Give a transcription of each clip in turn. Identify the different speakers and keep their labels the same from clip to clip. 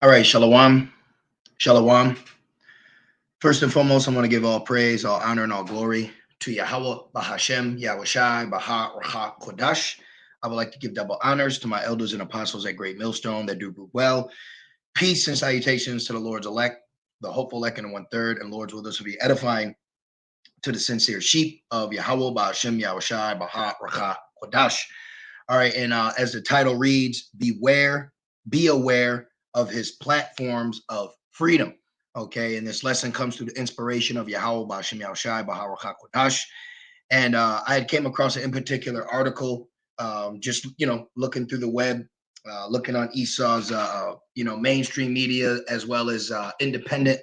Speaker 1: All right, Shalom. Shalom. First and foremost, I want to give all praise, all honor, and all glory to Yahweh, Bahashem, Yahushai, Baha, Raha, Kodash. I would like to give double honors to my elders and apostles at Great Millstone that do well. Peace and salutations to the Lord's elect, the hopeful elect and the one third, and Lord's will this will be edifying to the sincere sheep of Yahweh, Bahashem, Yahushai, Baha, Raha, Kodash. All right, and as the title reads, be aware of his platforms of freedom. Okay, and this lesson comes through the inspiration of Yahweh Bashim Yahushai Baharakah Kodash. And I had came across an in particular article, just looking through the web, looking on Esau's mainstream media as well as independent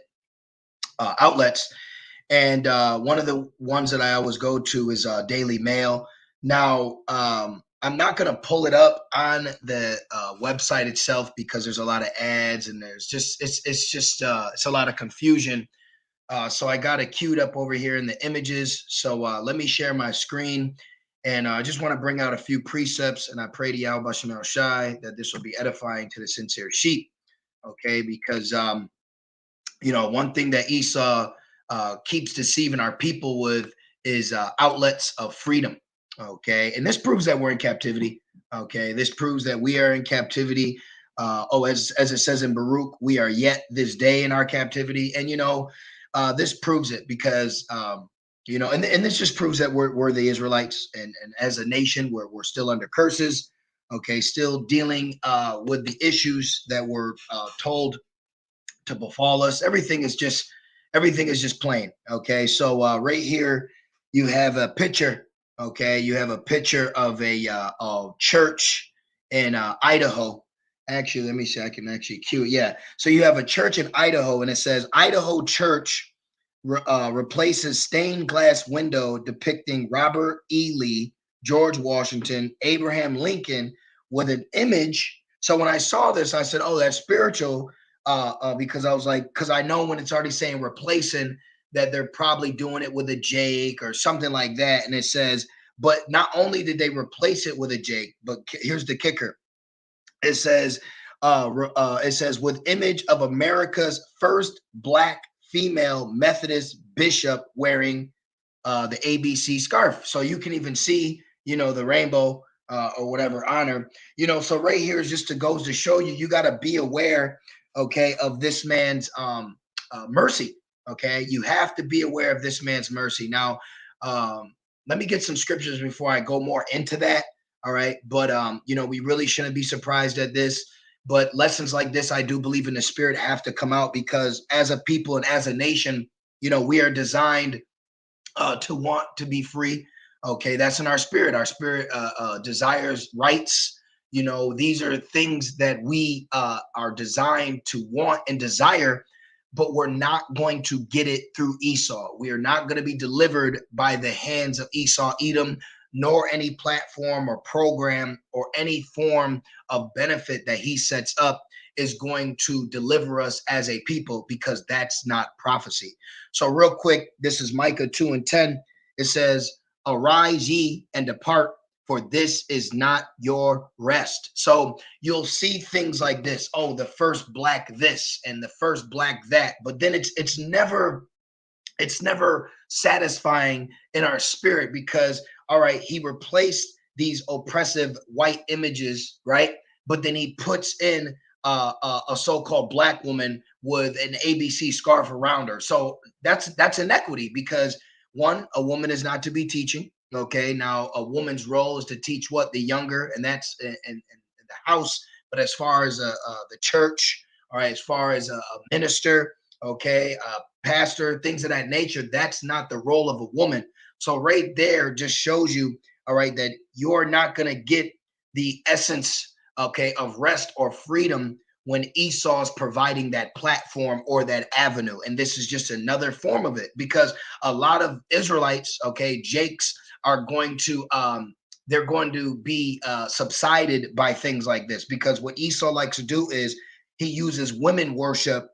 Speaker 1: outlets. And one of the ones that I always go to is Daily Mail. Now, I'm not going to pull it up on the website itself because there's a lot of ads and there's just it's a lot of confusion. So I got it queued up over here in the images. So let me share my screen, and I just want to bring out a few precepts. And I pray to Yahweh Bashim Shai that this will be edifying to the sincere sheep. Okay, because one thing that Esau keeps deceiving our people with is outlets of freedom. Okay, and this proves that we're in captivity. Okay, this proves that we are in captivity. As it says in Baruch, we are yet this day in our captivity, and this proves it because and this just proves that we're the Israelites, and as a nation, we're still under curses. Okay, still dealing with the issues that were told to befall us. Everything is just plain. Okay, so right here you have a picture. Okay, you have a picture of a church in Idaho. Actually, let me see. I can actually cue it. Yeah. So you have a church in Idaho, and it says Idaho church replaces stained glass window depicting Robert E. Lee, George Washington, Abraham Lincoln with an image. So when I saw this, I said, "Oh, that's spiritual," because I was like, because I know when it's already saying replacing, that they're probably doing it with a Jake or something like that. And it says, but not only did they replace it with a Jake, but here's the kicker. It says, with image of America's first Black female Methodist bishop wearing the ABC scarf. So you can even see, the rainbow or whatever honor, so right here is just goes to show you, you got to be aware, okay, of this man's mercy. Okay, you have to be aware of this man's mercy. Now, let me get some scriptures before I go more into that. All right, but we really shouldn't be surprised at this. But lessons like this, I do believe in the spirit, have to come out because as a people and as a nation, we are designed to want to be free. Okay, that's in our spirit. Our spirit desires rights. These are things that we are designed to want and desire, but we're not going to get it through Esau. We are not going to be delivered by the hands of Esau, Edom, nor any platform or program or any form of benefit that he sets up is going to deliver us as a people, because that's not prophecy. So real quick, this is Micah 2:10. It says, "Arise ye and depart, for this is not your rest." So you'll see things like this. Oh, the first Black this and the first Black that, but then it's never satisfying in our spirit, because all right, he replaced these oppressive white images, right? But then he puts in a so-called Black woman with an ABC scarf around her. So that's inequity, because one, a woman is not to be teaching. Okay, now a woman's role is to teach what? The younger, and that's in the house. But as far as the church, all right, as far as a minister, okay, pastor, things of that nature, that's not the role of a woman. So right there just shows you, all right, that you're not going to get the essence, okay, of rest or freedom when Esau's providing that platform or that avenue. And this is just another form of it, because a lot of Israelites, okay, Jakes, are going to they're going to be subsided by things like this, because what Esau likes to do is he uses women worship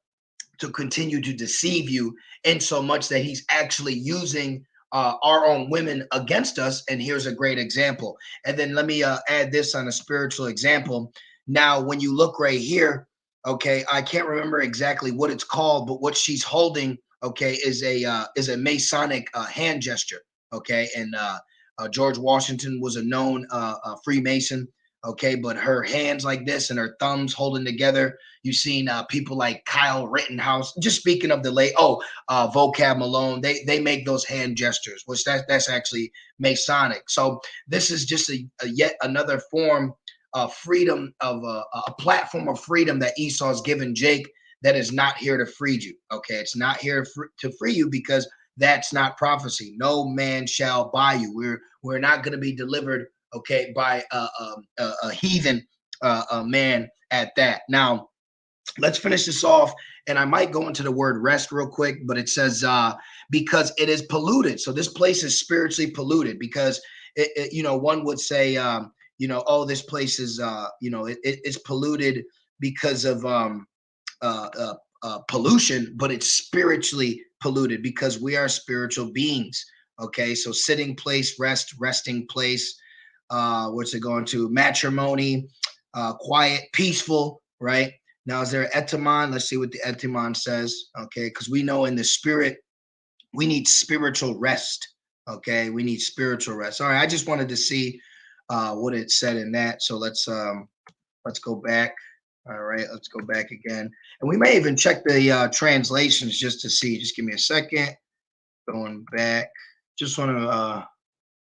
Speaker 1: to continue to deceive you, in so much that he's actually using our own women against us. And here's a great example. And then let me add this on a spiritual example. Now, when you look right here, Okay, I can't remember exactly what it's called, but what she's holding, okay, is a Masonic hand gesture. Okay, and George Washington was a known Freemason. Okay, but her hands like this and her thumbs holding together. You've seen people like Kyle Rittenhouse. Just speaking of the late, Vocab Malone. They make those hand gestures, which that's actually Masonic. So this is just a yet another form freedom of a platform of freedom that Esau's given Jake, that is not here to free you. Okay, it's not here to free you, because that's not prophecy. No man shall buy you. We're not going to be delivered, okay, by a heathen a man at that. Now let's finish this off, and I might go into the word rest real quick, but it says because it is polluted. So this place is spiritually polluted, because one would say oh, this place is it's polluted because of uh, uh, pollution, but it's spiritually polluted because we are spiritual beings. Okay, so sitting place, rest, resting place. What's it going to? Matrimony, quiet, peaceful, right? Now, is there an etymon? Let's see what the etymon says. Okay, because we know in the spirit, we need spiritual rest. Okay, we need spiritual rest. All right, I just wanted to see what it said in that. So let's go back. All right, let's go back again, and we may even check the translations just to see. Just give me a second. Going back. Just want to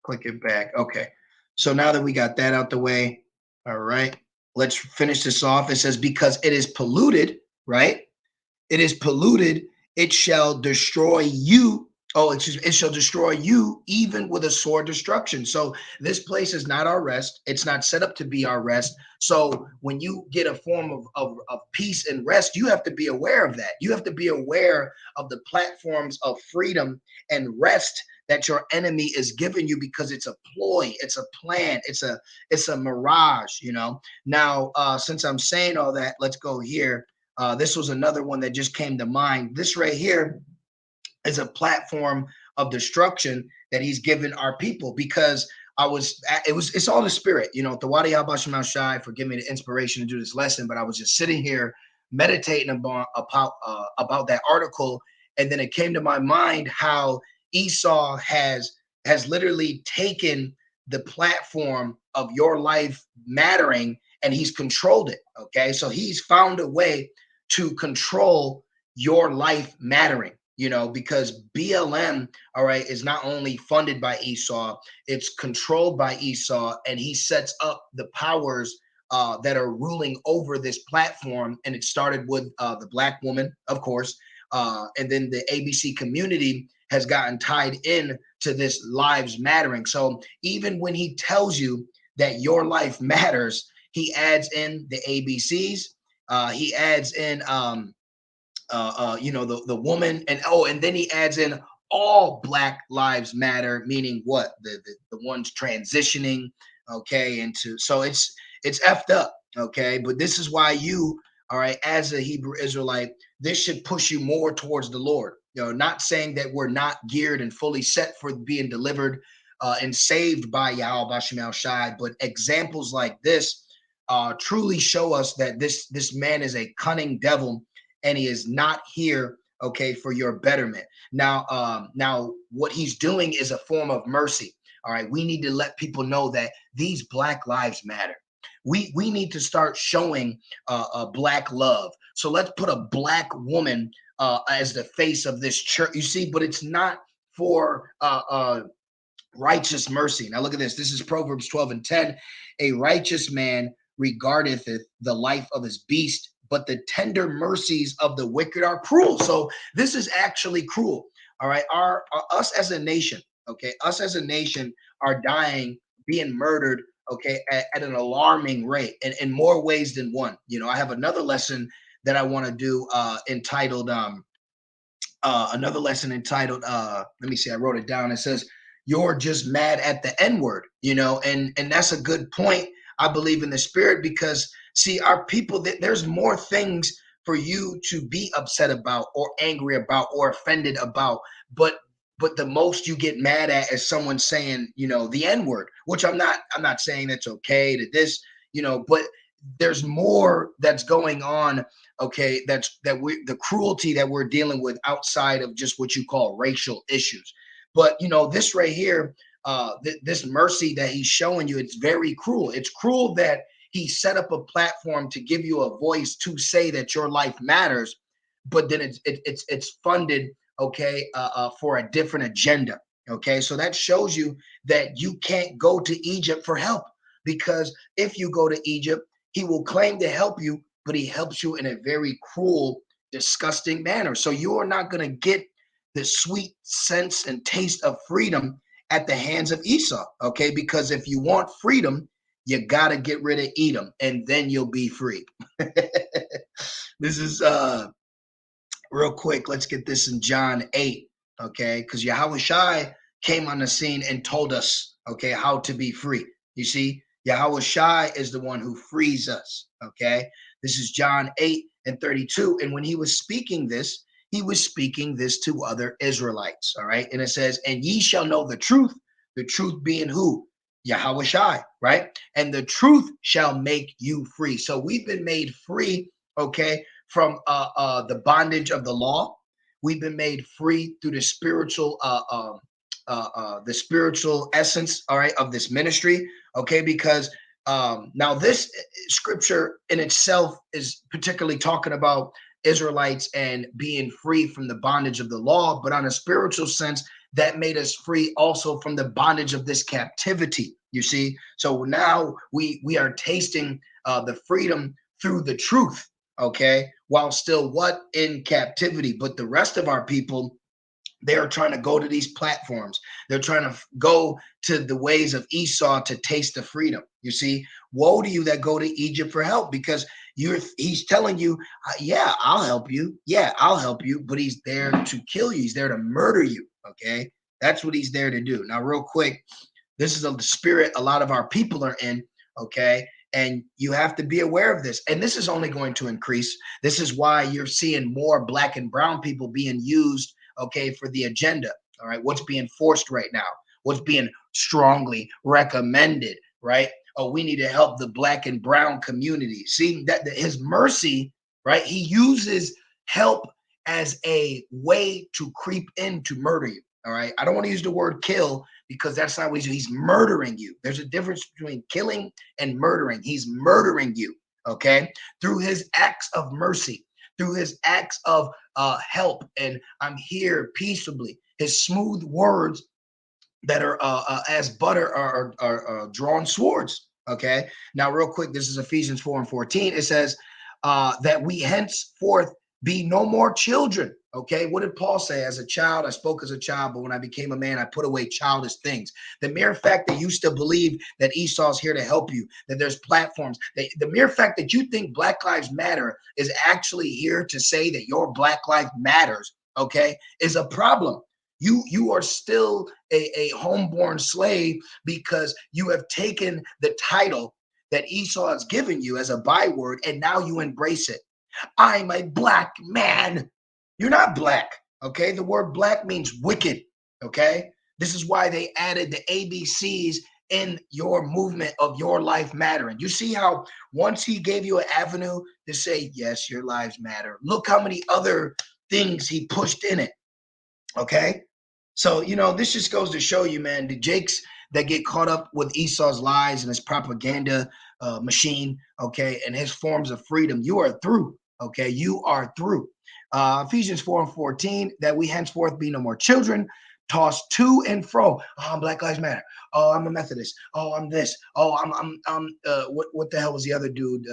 Speaker 1: click it back. Okay. So now that we got that out the way, all right, let's finish this off. It says, because it is polluted, right? It is polluted, it shall destroy you. Oh, excuse me, it shall destroy you even with a sword destruction. So this place is not our rest. It's not set up to be our rest. So when you get a form of peace and rest, you have to be aware of that. You have to be aware of the platforms of freedom and rest that your enemy is giving you, because it's a ploy, it's a plan, it's a mirage. Now since I'm saying all that, let's go here. This was another one that just came to mind. This right here is a platform of destruction that he's given our people, because it's all the spirit. Tawadi Habashim Shai for giving me the inspiration to do this lesson, but I was just sitting here meditating about that article, and then it came to my mind how Esau has literally taken the platform of your life mattering, and he's controlled it. Okay, so he's found a way to control your life mattering, because BLM, all right, is not only funded by Esau, it's controlled by Esau, and he sets up the powers that are ruling over this platform. And it started with the Black woman, of course, and then the ABC community has gotten tied in to this lives mattering. So even when he tells you that your life matters, he adds in the ABCs. He adds in, the woman, and then he adds in all Black Lives Matter, meaning what? The ones transitioning, okay, into, so it's effed up, okay. But this is why you, all right, as a Hebrew Israelite, this should push you more towards the Lord. Not saying that we're not geared and fully set for being delivered and saved by Yahweh Bashim El Shai, but examples like this truly show us that this man is a cunning devil, and he is not here, okay, for your betterment. Now what he's doing is a form of mercy. All right, we need to let people know that these Black lives matter. We need to start showing Black love. So let's put a Black woman as the face of this church. You see, but it's not for righteous mercy. Now look at this. This is Proverbs 12:10. A righteous man regardeth the life of his beast, but the tender mercies of the wicked are cruel. So this is actually cruel. All right. Us as a nation, okay, us as a nation are dying, being murdered, okay, at an alarming rate, and in more ways than one. I have another lesson that I want to do entitled let me see, I wrote it down. It says, you're just mad at the N-word, and that's a good point. I believe in the spirit, because see, our people, there's more things for you to be upset about or angry about or offended about, but the most you get mad at is someone saying, the N-word, which I'm not saying that's okay to this, but there's more that's going on. Okay, the cruelty that we're dealing with outside of just what you call racial issues. But this right here, this mercy that he's showing you, it's very cruel. It's cruel that he set up a platform to give you a voice to say that your life matters, but then it's funded, okay, for a different agenda. Okay, so that shows you that you can't go to Egypt for help, because if you go to Egypt, he will claim to help you, but he helps you in a very cruel, disgusting manner. So you are not going to get the sweet sense and taste of freedom at the hands of Esau. Okay, because if you want freedom, you got to get rid of Edom, and then you'll be free. This is real quick. Let's get this in John 8. Okay, because Yahweh Shai came on the scene and told us, okay, how to be free. You see, Yahweh Shai is the one who frees us. Okay, this is John 8:32. And when he was speaking this, he was speaking this to other Israelites. All right, and it says, and ye shall know the truth being who? Yahweh Shai, right? And the truth shall make you free. So we've been made free, okay, from the bondage of the law. We've been made free through the spiritual essence, all right, of this ministry, okay, because now this scripture in itself is particularly talking about Israelites and being free from the bondage of the law, but on a spiritual sense, that made us free also from the bondage of this captivity. You see, so now we are tasting the freedom through the truth, okay, while still what? In captivity. But the rest of our people, they're trying to go to these platforms. They're trying to go to the ways of Esau to taste the freedom. You see, woe to you that go to Egypt for help, because he's telling you, yeah, I'll help you. Yeah, I'll help you. But he's there to kill you. He's there to murder you. Okay, that's what he's there to do. Now, real quick, this is the spirit a lot of our people are in. Okay, and you have to be aware of this. And this is only going to increase. This is why you're seeing more black and brown people being used, okay, for the agenda. All right, what's being forced right now? What's being strongly recommended, right? Oh, we need to help the black and brown community. See that his mercy, right? He uses help as a way to creep in to murder you. All right, I don't want to use the word kill, because that's not what he's murdering you. There's a difference between killing and murdering. He's murdering you, okay, through his acts of mercy, through his acts of help, and I'm here peaceably. His smooth words that are as butter are drawn swords. Okay. Now, real quick, this is Ephesians 4:14. It says that we henceforth be no more children. Okay. What did Paul say? As a child, I spoke as a child, but when I became a man, I put away childish things. The mere fact that you still believe that Esau's here to help you, that there's platforms, the mere fact that you think Black Lives Matter is actually here to say that your Black life matters, okay, is a problem. You are still a homeborn slave, because you have taken the title that Esau has given you as a byword, and now you embrace it. I'm a black man. You're not black, okay? The word black means wicked, okay? This is why they added the ABCs in your movement of your life mattering. You see how once he gave you an avenue to say, yes, your lives matter, look how many other things he pushed in it, okay? So, this just goes to show you, man, the Jakes that get caught up with Esau's lies and his propaganda machine, okay, and his forms of freedom, you are through, okay? You are through. Ephesians 4:14, that we henceforth be no more children, tossed to and fro. Oh, I'm Black Lives Matter. Oh, I'm a Methodist. Oh, I'm this. Oh, I'm what the hell was the other dude?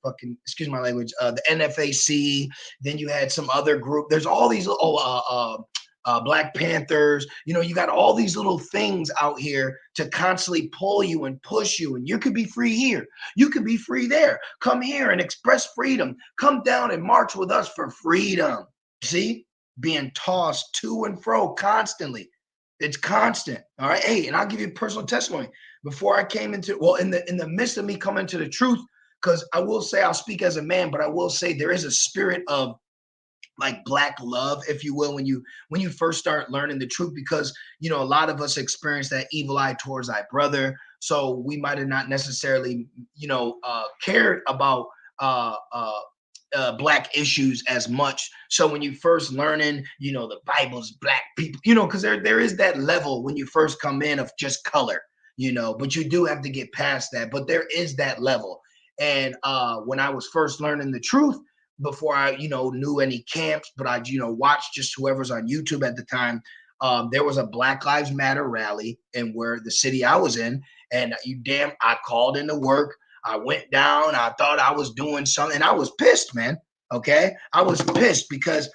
Speaker 1: Fucking, excuse my language. The NFAC. Then you had some other group. There's all these. Black Panthers, you got all these little things out here to constantly pull you and push you. And you could be free here. You could be free there. Come here and express freedom. Come down and march with us for freedom. See, being tossed to and fro constantly. It's constant. All right. Hey, and I'll give you a personal testimony. Before I came into, well, in the midst of me coming to the truth, because I will say, I'll speak as a man, but I will say there is a spirit of like black love, if you will, when you first start learning the truth, because a lot of us experience that evil eye towards thy brother. So we might have not necessarily, cared about uh, uh, black issues as much. So when you first learning, the Bible's black people, because there is that level when you first come in of just color, but you do have to get past that. But there is that level. And when I was first learning the truth, before I, knew any camps, but I, watched just whoever's on YouTube at the time. There was a Black Lives Matter rally in where the city I was in, and I called into work. I went down. I thought I was doing something. I was pissed, man. Okay, I was pissed because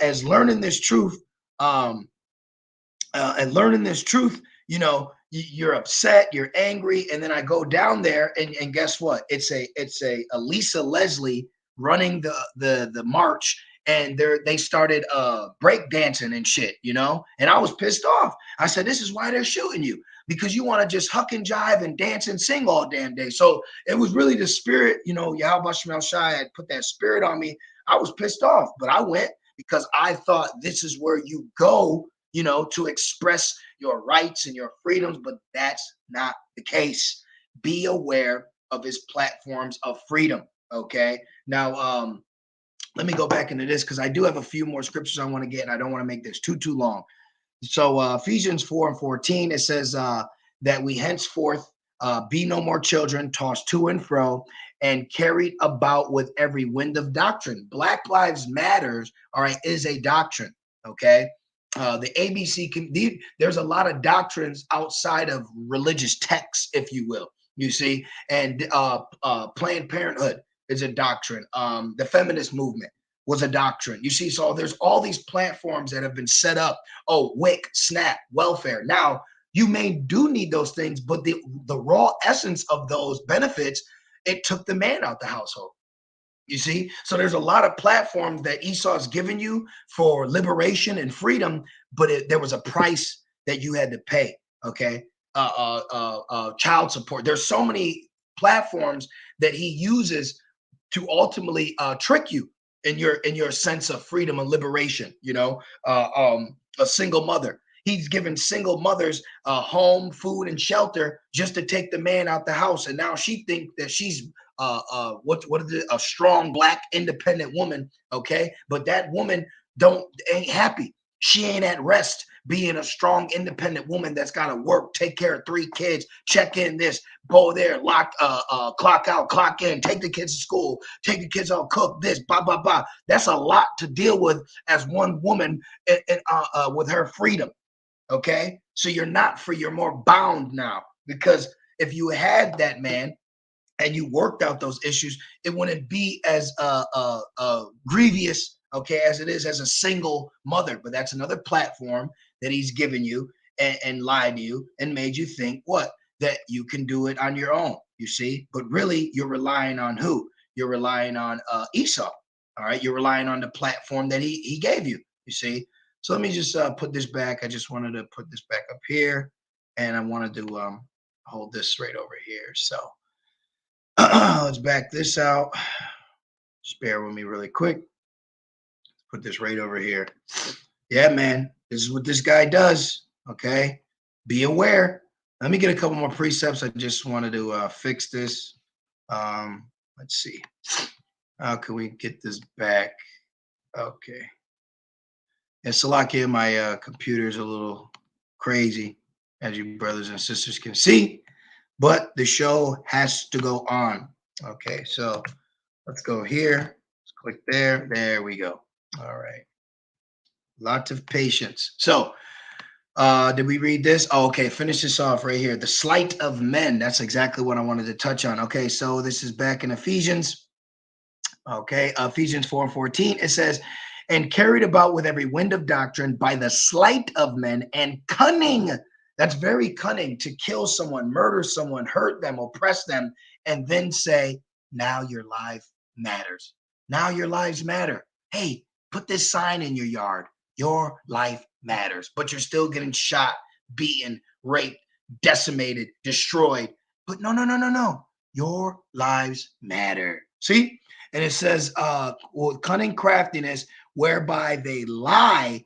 Speaker 1: as learning this truth, and learning this truth, you're upset, you're angry, and then I go down there, and guess what? It's a Lisa Leslie running the march, and they started break dancing and shit, and I was pissed off. I said, this is why they're shooting you, because you want to just huck and jive and dance and sing all damn day. So it was really the spirit, Yahweh Shem Shai had put that spirit on me. I was pissed off, but I went because I thought this is where you go, to express your rights and your freedoms, but that's not the case. Be aware of his platforms of freedom. Okay. Now, let me go back into this because I do have a few more scriptures I want to get, and I don't want to make this too long. So Ephesians 4:14, it says that we henceforth be no more children, tossed to and fro, and carried about with every wind of doctrine. Black Lives Matters, all right, is a doctrine. Okay. The ABC, there's a lot of doctrines outside of religious texts, if you will, you see, and Planned Parenthood is a doctrine. The feminist movement was a doctrine. You see, so there's all these platforms that have been set up. Oh, WIC, SNAP, welfare. Now, you do need those things, but the raw essence of those benefits, it took the man out the household. You see, so there's a lot of platforms that Esau's given you for liberation and freedom, but there was a price that you had to pay. Okay, child support. There's so many platforms that he uses to ultimately trick you in your sense of freedom and liberation. A single mother. He's given single mothers home, food, and shelter just to take the man out the house, and now she thinks that she's what is it? A strong black independent woman, okay? But that woman ain't happy. She ain't at rest being a strong independent woman that's got to work, take care of 3 kids, check in this, go there, clock out, clock in, take the kids to school, take the kids out, cook this, blah blah blah. That's a lot to deal with as one woman with her freedom. Okay, so you're not free, you're more bound now, because if you had that man and you worked out those issues, it wouldn't be as grievous, okay, as it is as a single mother. But that's another platform that he's given you and lied to you and made you think that you can do it on your own, you see. But really, you're relying on who? You're relying on Esau. All right, you're relying on the platform that he gave you, you see. So let me just put this back. I just wanted to put this back up here, and I wanted to hold this right over here. So let's back this out. Just bear with me really quick. Put this right over here. Yeah, man, this is what this guy does. Okay, be aware. Let me get a couple more precepts. I just wanted to fix this. Let's see. How can we get this back? Okay. And Salakia, my computer is a little crazy, as you brothers and sisters can see, but the show has to go on. Okay, so let's go here. Let's click there. There we go. All right. Lots of patience. So, did we read this? Oh, okay. Finish this off right here. The sleight of men. That's exactly what I wanted to touch on. Okay, so this is back in Ephesians. Okay, Ephesians 4:14. It says, and carried about with every wind of doctrine by the sleight of men and cunning. That's very cunning, to kill someone, murder someone, hurt them, oppress them, and then say, now your life matters. Now your lives matter. Hey, put this sign in your yard. Your life matters. But you're still getting shot, beaten, raped, decimated, destroyed. But no. Your lives matter. See? And it says, cunning craftiness, whereby they lie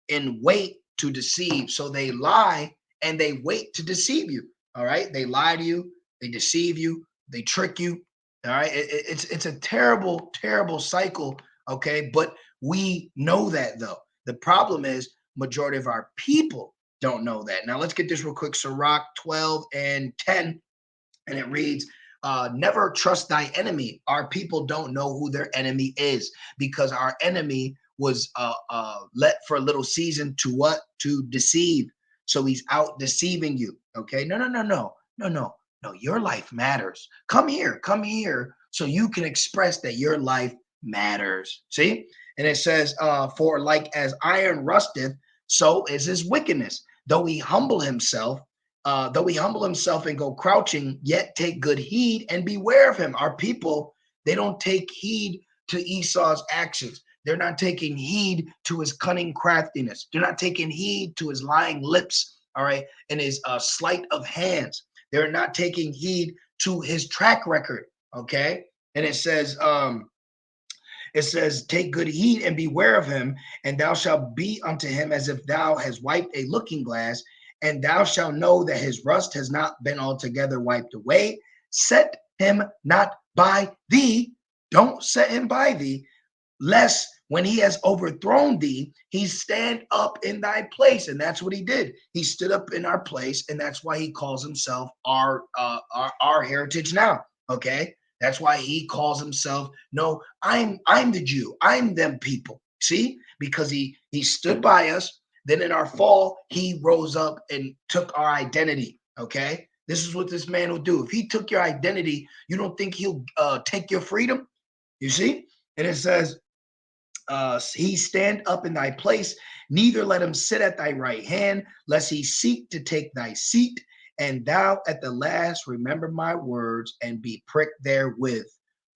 Speaker 1: in wait to deceive. So they lie and they wait to deceive you. All right. They lie to you, they deceive you, they trick you. All right. It's a terrible, terrible cycle. Okay. But we know that though. The problem is majority of our people don't know that. Now let's get this real quick. Sirach 12 and 10. And it reads, never trust thy enemy. Our people don't know who their enemy is because our enemy was let for a little season to what? To deceive. So he's out deceiving you. Okay. No, no, no, no, no, no, no. Your life matters. Come here so you can express that your life matters. See? And it says, for like as iron rusteth, so is his wickedness. Though he humble himself and go crouching, yet take good heed and beware of him. Our people, they don't take heed to Esau's actions. They're not taking heed to his cunning craftiness. They're not taking heed to his lying lips, all right, and his sleight of hands. They're not taking heed to his track record, okay? And it says, take good heed and beware of him, and thou shalt be unto him as if thou hast wiped a looking glass, and thou shalt know that his rust has not been altogether wiped away. Set him not by thee. Don't set him by thee, lest when he has overthrown thee, he stand up in thy place. And that's what he did. He stood up in our place, and that's why he calls himself our heritage now. Okay. That's why he calls himself, no, I'm the Jew. I'm them people. See? Because he stood by us. Then in our fall, he rose up and took our identity. Okay. This is what this man will do. If he took your identity, you don't think he'll take your freedom? You see? And it says, he stand up in thy place, neither let him sit at thy right hand, lest he seek to take thy seat. And thou at the last remember my words and be pricked therewith.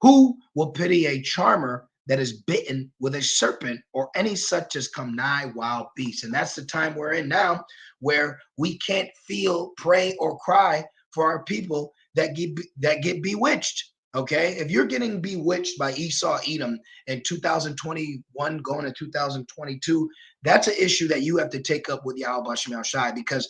Speaker 1: Who will pity a charmer that is bitten with a serpent, or any such as come nigh wild beasts? And that's the time we're in now, where we can't feel, pray, or cry for our people that get bewitched. Okay, if you're getting bewitched by Esau Edom in 2021 going to 2022, that's an issue that you have to take up with Yahweh Shem Shai, because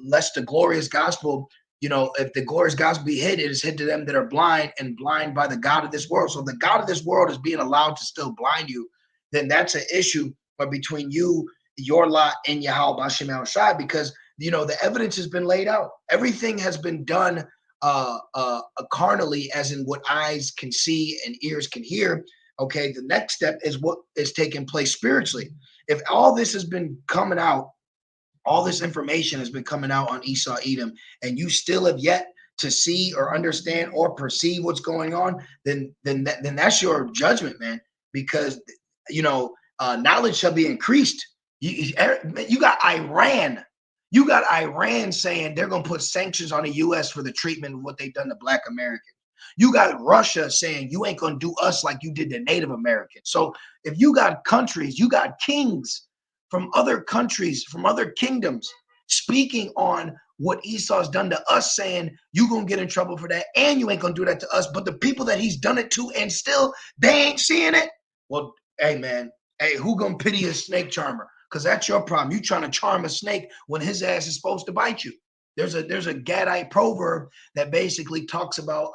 Speaker 1: lest the glorious gospel, if the glorious gospel be hid, it is hid to them that are blind, and blind by the God of this world. So if the God of this world is being allowed to still blind you, then that's an issue between you, your lot, and Yahweh Shem Shai, because the evidence has been laid out. Everything has been done carnally, as in what eyes can see and ears can hear. Okay, the next step is what is taking place spiritually. If all this has been coming out, all this information has been coming out on Esau Edom, and you still have yet to see or understand or perceive what's going on, then that's your judgment, man. Because knowledge shall be increased. You got Iran. You got Iran saying they're going to put sanctions on the U.S. for the treatment of what they've done to Black Americans. You got Russia saying you ain't going to do us like you did to Native Americans. So if you got countries, you got kings from other countries, from other kingdoms, speaking on what Esau's done to us, saying you're going to get in trouble for that, and you ain't going to do that to us. But the people that he's done it to, and still they ain't seeing it. Well, hey, man, hey, who going to pity a snake charmer? Because that's your problem. You trying to charm a snake when his ass is supposed to bite you. There's a Gadite proverb that basically talks about,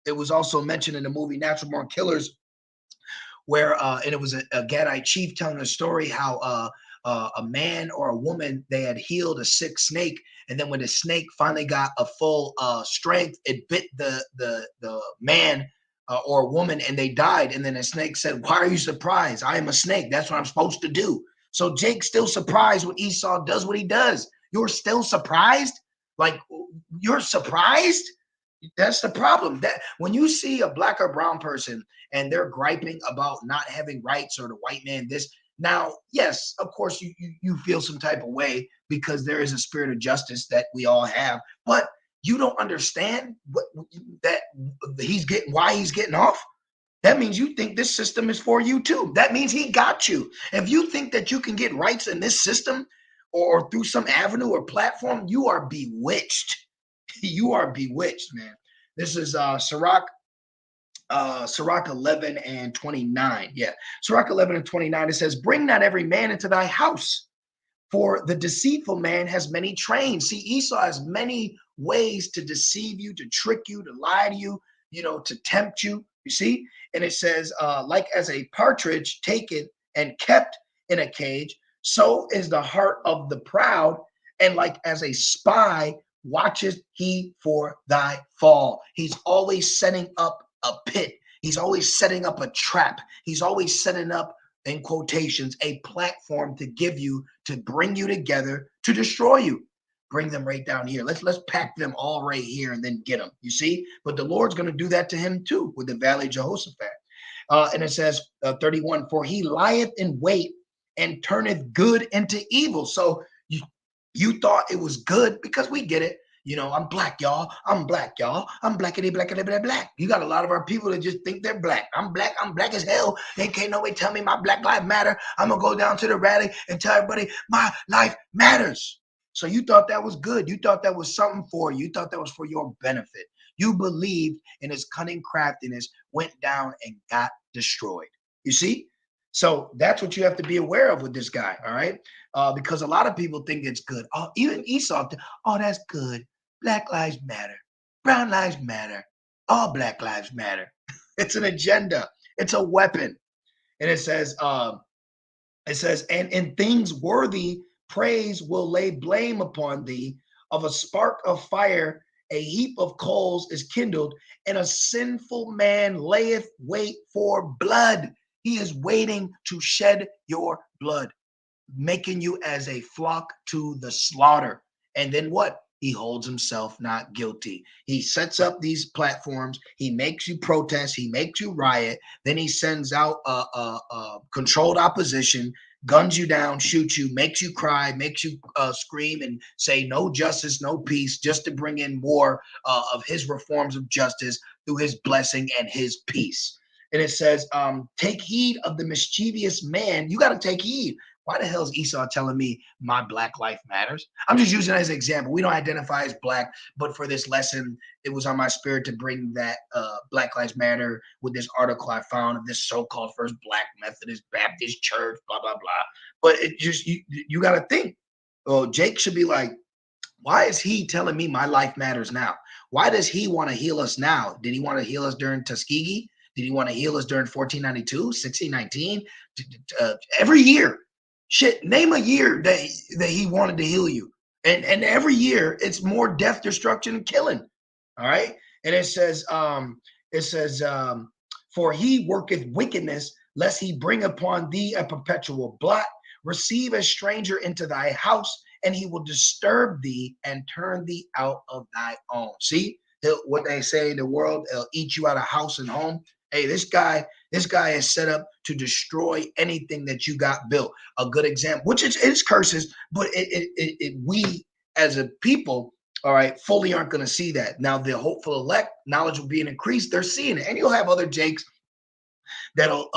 Speaker 1: it was also mentioned in the movie Natural Born Killers, where and it was a Gadite chief telling a story how a man or a woman, they had healed a sick snake, and then when the snake finally got a full strength, it bit the man or woman, and they died. And then the snake said, "Why are you surprised? I am a snake. That's what I'm supposed to do." So Jake's still surprised when Esau does what he does. You're still surprised? Like, you're surprised? That's the problem. That when you see a Black or brown person and they're griping about not having rights, or the white man this, now, yes, of course you feel some type of way, because there is a spirit of justice that we all have, but you don't understand that why he's getting off. That means you think this system is for you too. That means he got you. If you think that you can get rights in this system or through some avenue or platform, you are bewitched. You are bewitched, man. This is Sirach 11 and 29. Yeah, Sirach 11 and 29. It says, "Bring not every man into thy house, For the deceitful man has many trains. See, Esau has many ways to deceive you, to trick you, to lie to you, to tempt you. You see? And it says, like as a partridge taken and kept in a cage, so is the heart of the proud, and like as a spy watches he for thy fall. He's always setting up a pit. He's always setting up a trap. He's always setting up, in quotations, a platform to give you, to bring you together, to destroy you. Bring them right down here. Let's pack them all right here and then get them. You see? But the Lord's going to do that to him too with the Valley of Jehoshaphat. And it says 31, for he lieth in wait and turneth good into evil. So you thought it was good, because we get it. I'm black, y'all. I'm black, y'all. I'm blackity, blackity, black, black. You got a lot of our people that just think they're black. I'm black. I'm black as hell. They can't nobody tell me my Black Lives Matter. I'm going to go down to the rally and tell everybody my life matters. So you thought that was good. You thought that was something for you. You thought that was for your benefit. You believed in his cunning craftiness, went down and got destroyed. You see? So that's what you have to be aware of with this guy, all right? Because a lot of people think it's good. Oh, even Esau, oh, that's good. Black lives matter. Brown lives matter. All black lives matter. It's an agenda. It's a weapon. And it says, and in things worthy praise will lay blame upon thee. Of a spark of fire, a heap of coals is kindled, and a sinful man layeth wait for blood. He is waiting to shed your blood, making you as a flock to the slaughter. And then what? He holds himself not guilty. He sets up these platforms. He makes you protest. He makes you riot. Then he sends out a controlled opposition, guns you down, shoots you, makes you cry, makes you scream and say no justice, no peace, just to bring in more of his reforms of justice through his blessing and his peace. And it says, take heed of the mischievous man. You got to take heed. Why the hell is Esau telling me my black life matters? I'm just using it as an example. We don't identify as black, but for this lesson, it was on my spirit to bring that Black Lives Matter with this article I found of this so-called First Black Methodist Baptist Church, blah, blah, blah. But it just, you got to think. Oh, Jake should be like, why is he telling me my life matters now? Why does he want to heal us now? Did he want to heal us during Tuskegee? Did he want to heal us during 1492, 1619? Every year. Shit, name a year that he wanted to heal you. And every year it's more death, destruction, and killing. All right. And it says, for he worketh wickedness, lest he bring upon thee a perpetual blot. Receive a stranger into thy house, and he will disturb thee and turn thee out of thy own. See what they say in the world, they'll eat you out of house and home. Hey, this guy is set up to destroy anything that you got built. A good example, which is curses, but we as a people, all right, fully aren't going to see that. Now, the hopeful elect, knowledge will be increased. They're seeing it, and you'll have other Jakes that'll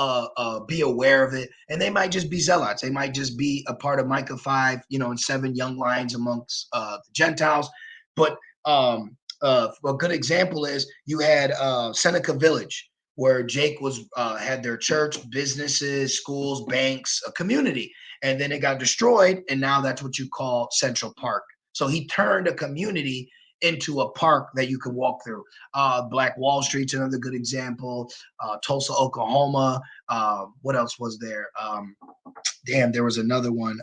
Speaker 1: be aware of it, and they might just be zealots. They might just be a part of Micah 5, and 7 young lions amongst the Gentiles. But a good example is you had Seneca Village, where Jake was had their church, businesses, schools, banks, a community, and then it got destroyed, and now that's what you call Central Park. So he turned a community into a park that you can walk through. Black Wall Street's another good example. Tulsa, Oklahoma. What else was there? There was another one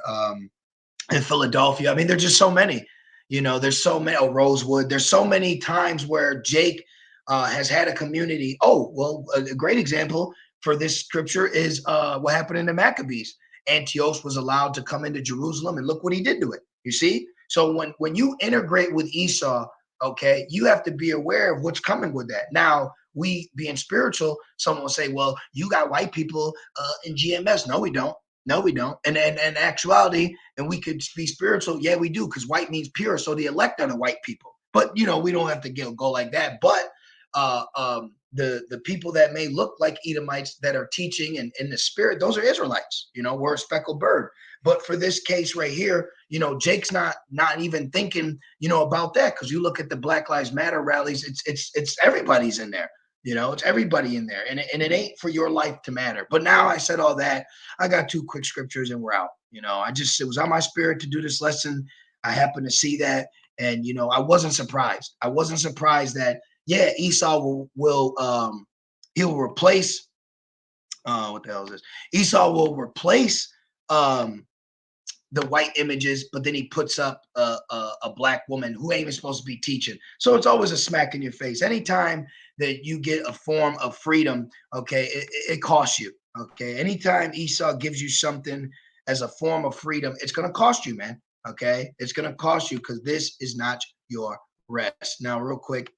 Speaker 1: in Philadelphia. I mean, there's just so many. There's so many. Oh, Rosewood. There's so many times where Jake has had a community. Oh, well, a great example for this scripture is what happened in the Maccabees. Antiochus was allowed to come into Jerusalem, and look what he did to it. You see? So when you integrate with Esau, okay, you have to be aware of what's coming with that. Now, we being spiritual, someone will say, well, you got white people in GMS. No, we don't. No, we don't. And in actuality, and we could be spiritual. Yeah, we do, because white means pure. So the elect are the white people. But, we don't have to go like that. But the people that may look like Edomites that are teaching and in the spirit, those are Israelites. We're a speckled bird. But for this case right here, Jake's not even thinking, about that, because you look at the Black Lives Matter rallies, it's everybody's in there. You know, it's everybody in there, and it ain't for your life to matter. But now I said all that. I got two quick scriptures, and we're out. You know, it was on my spirit to do this lesson. I happened to see that, and you know, I wasn't surprised. I wasn't surprised that yeah, Esau will he'll replace what the hell is this? Esau will replace um the white images, but then he puts up a black woman who ain't even supposed to be teaching. So it's always a smack in your face. Anytime that you get a form of freedom, okay, it costs you. Okay, anytime Esau gives you something as a form of freedom, it's gonna cost you, man. Okay, it's gonna cost you because this is not your rest. Now, real quick,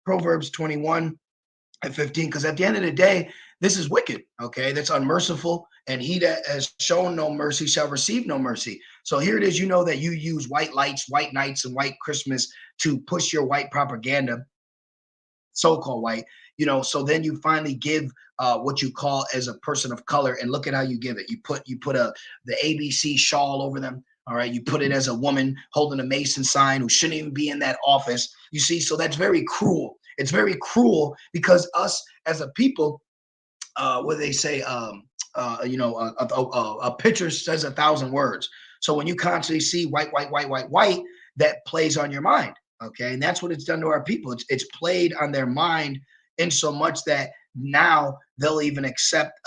Speaker 1: Proverbs 21:15, because at the end of the day, this is wicked. Okay, that's unmerciful, and he that has shown no mercy shall receive no mercy. So here it is. You know that you use white lights, white nights, and white Christmas to push your white propaganda, so-called white. You know, so then you finally give what you call as a person of color, and look at how you give it. You put the ABC shawl over them. All right, you put it as a woman holding a Mason sign who shouldn't even be in that office. You see, so that's very cruel. It's very cruel because us as a people, what they say, you know, a picture says a thousand words. So when you constantly see white, white, white, white, white, that plays on your mind. Okay, and that's what it's done to our people. It's played on their mind in so much that now they'll even accept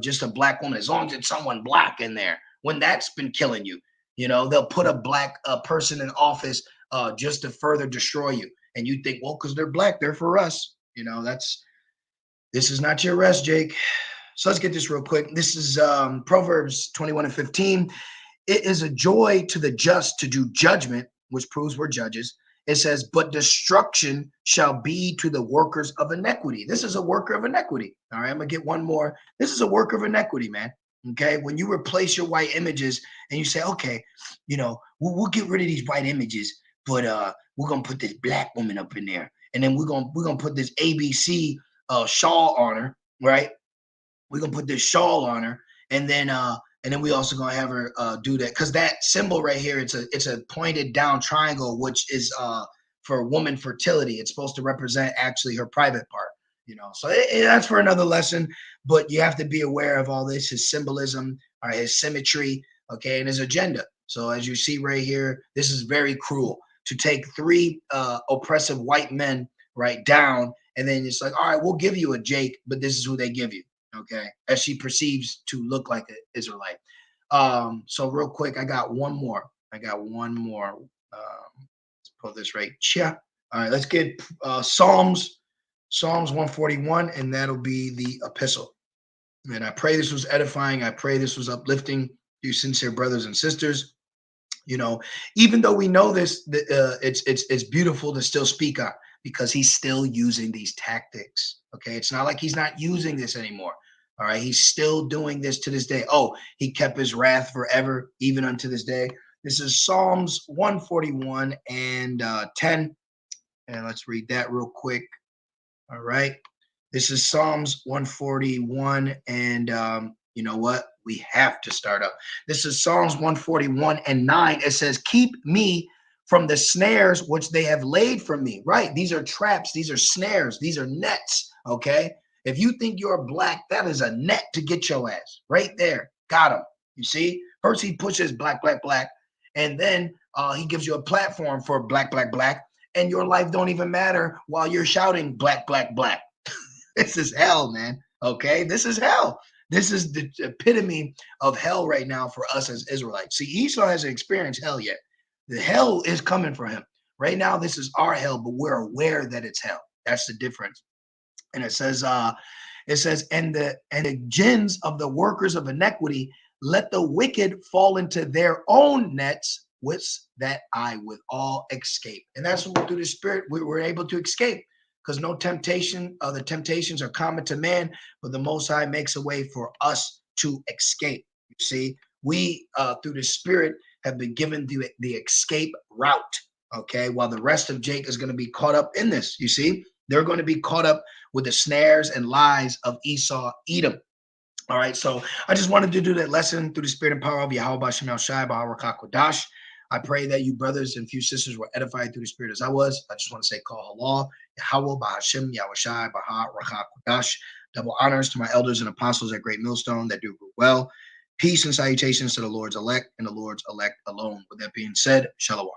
Speaker 1: just a black woman as long as it's someone black in there. When that's been killing you, you know, they'll put a black person in office just to further destroy you. And you think, well, because they're black, they're for us. You know, this is not your rest, Jake. So let's get this real quick. This is Proverbs 21:15. It is a joy to the just to do judgment, which proves we're judges. It says, but destruction shall be to the workers of iniquity. This is a worker of iniquity. All right, I'm going to get one more. This is a worker of iniquity, man. Okay, when you replace your white images and you say, okay, you know, we'll get rid of these white images, but we're going to put this black woman up in there. And then we're gonna put this ABC shawl on her, right? We're gonna put this shawl on her, and then we also gonna have her do that because that symbol right here, it's a pointed down triangle, which is for woman fertility. It's supposed to represent actually her private part, you know. So that's for another lesson, but you have to be aware of all this, his symbolism, or his symmetry, okay, and his agenda. So as you see right here, this is very cruel to take three oppressive white men right down, and then it's like, all right, we'll give you a Jake, but this is who they give you, okay, as she perceives to look like an Israelite. So real quick, I got one more. Let's pull this right. Yeah. All right, let's get Psalms 141, and that'll be the epistle. And I pray this was edifying. I pray this was uplifting, you sincere brothers and sisters. You know, even though we know this, it's beautiful to still speak on because he's still using these tactics. Okay, it's not like he's not using this anymore. All right, he's still doing this to this day. Oh, he kept his wrath forever, even unto this day. This is Psalms 141 and 10. And let's read that real quick. All right. This is Psalms 141. And you know what? We have to start up. This is Psalms 141 and 9. It says, keep me from the snares which they have laid for me. Right. These are traps. These are snares. These are nets. Okay. If you think you're black, that is a net to get your ass right there. Got him. You see, first he pushes black, black, black. And then he gives you a platform for black, black, black. And your life don't even matter while you're shouting black, black, black. This is hell, man. Okay, this is hell. This is the epitome of hell right now for us as Israelites. See, Esau hasn't experienced hell yet. The hell is coming for him. Right now, this is our hell, but we're aware that it's hell. That's the difference. And it says, and the gins of the workers of iniquity, let the wicked fall into their own nets, with that I with all escape. And that's what through the Spirit we were able to escape. Because no temptation, the temptations are common to man, but the Most High makes a way for us to escape. You see, we through the Spirit have been given the escape route. Okay, while the rest of Jake is going to be caught up in this. You see, they're going to be caught up with the snares and lies of Esau, Edom. All right, so I just wanted to do that lesson through the Spirit and power of Yahweh Bashim El Shai Baharakak Kodash. I pray that you brothers and few sisters were edified through the Spirit as I was. I just want to say, call halal, Yahweh, Bahashim, Yahushai, Baha, Racha, Kodash. Double honors to my elders and apostles at Great Millstone that do well. Peace and salutations to the Lord's elect and the Lord's elect alone. With that being said, Shalom.